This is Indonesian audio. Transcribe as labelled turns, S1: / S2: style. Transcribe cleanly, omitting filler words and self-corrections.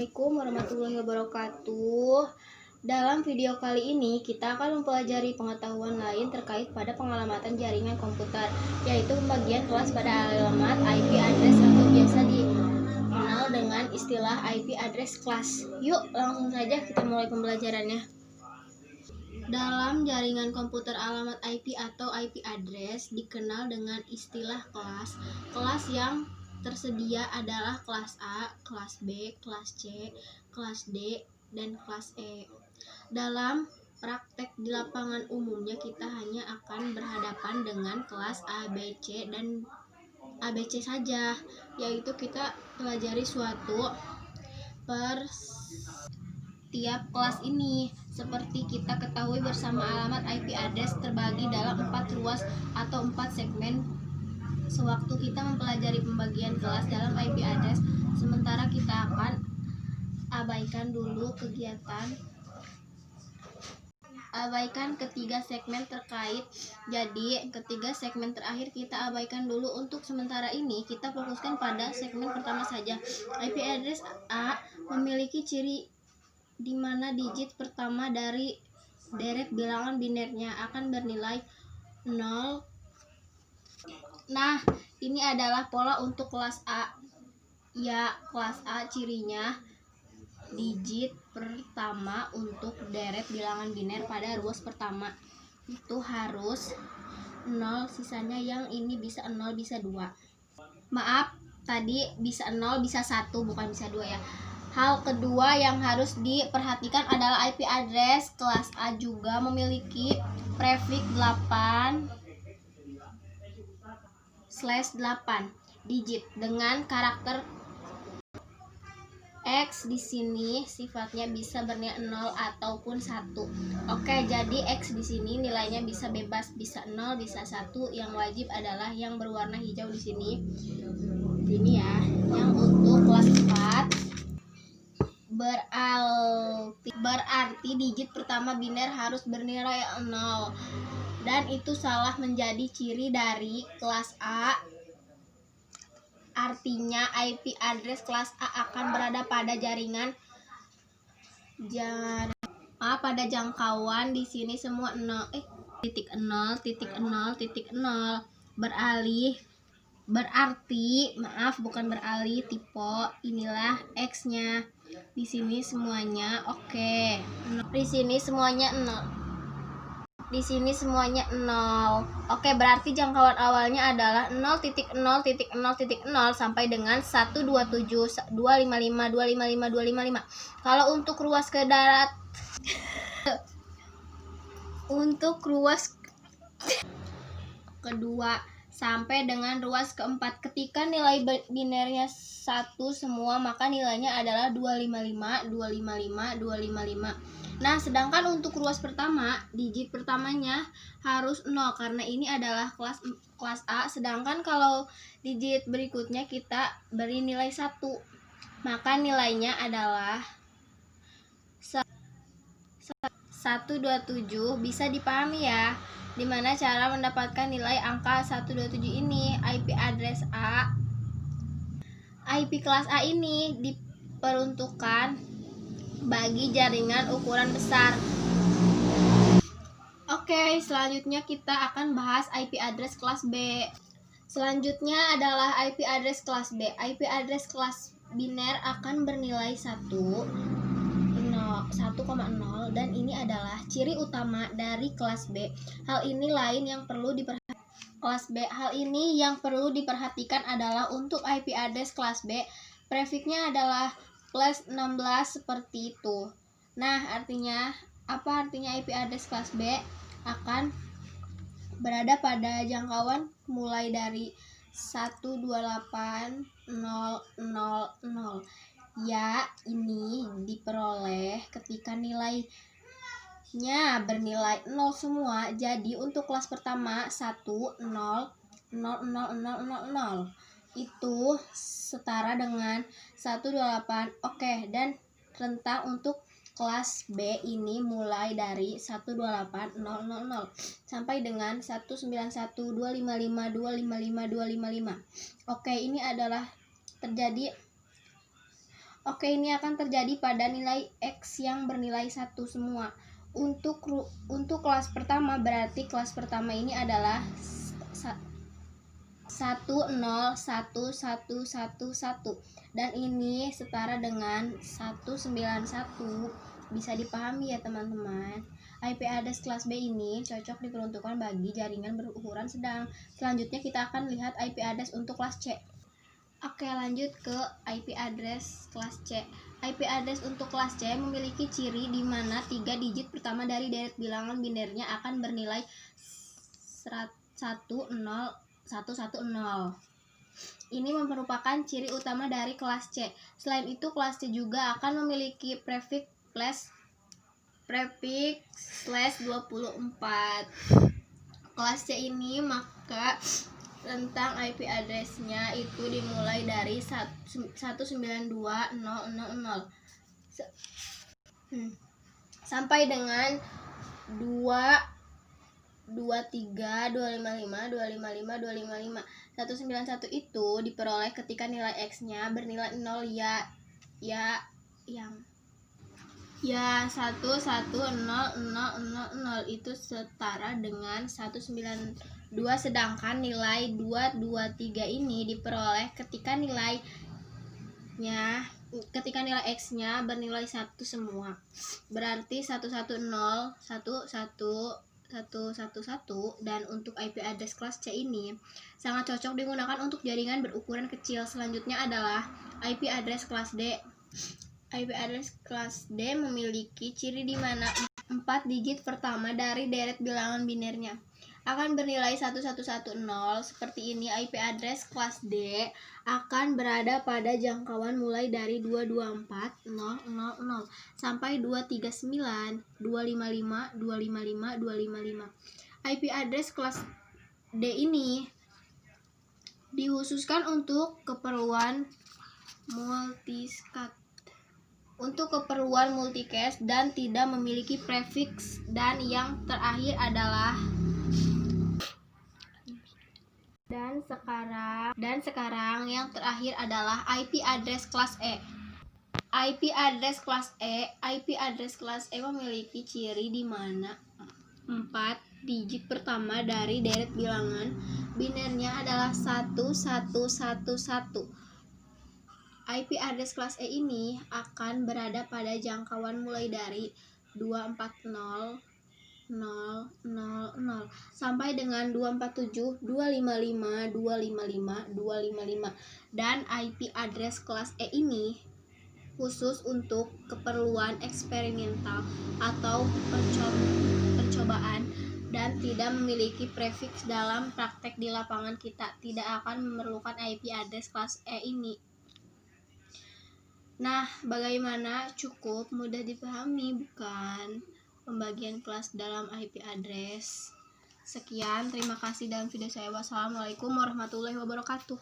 S1: Assalamualaikum warahmatullahi wabarakatuh. Dalam video kali ini kita akan mempelajari pengetahuan lain terkait pada pengalamatan jaringan komputer, yaitu pembagian kelas pada alamat IP address atau biasa dikenal dengan istilah IP address class. Yuk langsung saja kita mulai pembelajarannya. Dalam jaringan komputer, alamat IP atau IP address dikenal dengan istilah kelas. Kelas yang tersedia adalah kelas A, kelas B, kelas C, kelas D, dan kelas E. Dalam praktek di lapangan umumnya kita hanya akan berhadapan dengan kelas A, B, C, dan ABC saja, yaitu kita pelajari suatu per tiap kelas ini. Seperti kita ketahui bersama, alamat IP address terbagi dalam 4 ruas atau 4 segmen. Sewaktu kita mempelajari pembagian kelas dalam IP address, sementara kita akan abaikan ketiga segmen terkait. Jadi ketiga segmen terakhir kita abaikan dulu untuk sementara ini. Kita fokuskan pada segmen pertama saja. IP address A memiliki ciri di mana digit pertama dari deret bilangan binernya akan bernilai 0. Nah, ini adalah pola untuk kelas A. Ya, kelas A cirinya digit pertama untuk deret bilangan biner pada ruas pertama itu harus 0, sisanya yang ini bisa 0 bisa 2. Maaf, tadi bisa 0 bisa 1 bukan bisa 2 ya. Hal kedua yang harus diperhatikan adalah IP address kelas A juga memiliki prefiks 8/8 digit dengan karakter X. Di sini sifatnya bisa bernilai 0 ataupun 1. Oke, jadi X di sini nilainya bisa bebas, bisa 0, bisa 1. Yang wajib adalah yang berwarna hijau di sini. Ini ya, yang untuk kelas 4 berarti digit pertama biner harus bernilai 0. Dan itu salah menjadi ciri dari kelas A. Artinya IP address kelas A akan berada pada pada jangkauan di sini semua 0, titik 0, titik 0, titik 0. Berarti tipe inilah X-nya. Di sini semuanya oke. Di sini semuanya 0. Di sini semuanya 0. Oke, berarti jangkauan awalnya adalah 0.0.0.0 sampai dengan 127, 255, 255, 255. Kalau untuk ruas ke darat untuk ruas kedua sampai dengan ruas keempat, ketika nilai binernya 1 semua, maka nilainya adalah 255, 255, 255. Nah, sedangkan untuk ruas pertama, digit pertamanya harus 0 karena ini adalah kelas A. Sedangkan kalau digit berikutnya kita beri nilai 1, maka nilainya adalah 127. Bisa dipahami ya dimana cara mendapatkan nilai angka 127 ini. IP address A, IP kelas A ini diperuntukkan bagi jaringan ukuran besar. Oke, selanjutnya kita akan bahas IP address kelas B. Selanjutnya adalah IP address kelas B. IP address kelas biner akan bernilai 1,0 dan ini adalah ciri utama dari kelas B. Hal ini yang perlu diperhatikan adalah untuk IP address kelas B, prefiksnya adalah plus 16 seperti itu. Nah, apa artinya IP address kelas B? Akan berada pada jangkauan mulai dari 128.000. Ya, ini diperoleh ketika nilainya bernilai 0 semua. Jadi untuk kelas pertama 1,0,0,0,0,0 itu setara dengan 128. Oke, dan rentang untuk kelas B ini mulai dari 128.000 sampai dengan 191.255.255.255. Oke, ini adalah terjadi Oke, ini akan terjadi pada nilai X yang bernilai 1 semua. Untuk kelas pertama, berarti kelas pertama ini adalah 1011111 dan ini setara dengan 191. Bisa dipahami ya teman-teman. IP address kelas B ini cocok diperuntukkan bagi jaringan berukuran sedang. Selanjutnya kita akan lihat IP address untuk kelas C. Oke, lanjut ke IP address kelas C. IP address untuk kelas C memiliki ciri di mana 3 digit pertama dari deret bilangan binernya akan bernilai 10110. Ini merupakan ciri utama dari kelas C. Selain itu, kelas C juga akan memiliki prefix slash 24. Kelas C ini maka tentang IP address-nya itu dimulai dari 192.000 sampai dengan 223, 255, 255, 255. 191 itu diperoleh ketika nilai X-nya bernilai 0 ya 11000 itu setara dengan 192, sedangkan nilai 223 ini diperoleh ketika nilai X-nya bernilai 1 semua. Berarti 1101111 dan untuk IP address kelas C ini sangat cocok digunakan untuk jaringan berukuran kecil. Selanjutnya adalah IP address kelas D. IP address kelas D memiliki ciri di mana 4 digit pertama dari deret bilangan binernya akan bernilai 1110. Seperti ini, IP address kelas D akan berada pada jangkauan mulai dari 224000 sampai 239, 255, 255, 255. IP address kelas D ini dikhususkan untuk keperluan multicast dan tidak memiliki prefix, dan yang terakhir adalah yang terakhir adalah IP address kelas E. IP address kelas E memiliki ciri di mana 4 digit pertama dari deret bilangan binernya adalah 1111. IP address kelas E ini akan berada pada jangkauan mulai dari 240.000 sampai dengan 247, 255, 255, 255. Dan IP address kelas E ini khusus untuk keperluan eksperimental atau percobaan dan tidak memiliki prefix. Dalam praktek di lapangan kita tidak akan memerlukan IP address kelas E ini. Nah, bagaimana? Cukup mudah dipahami, bukan? Pembagian kelas dalam IP address. Sekian, terima kasih dalam video saya. Wassalamualaikum warahmatullahi wabarakatuh.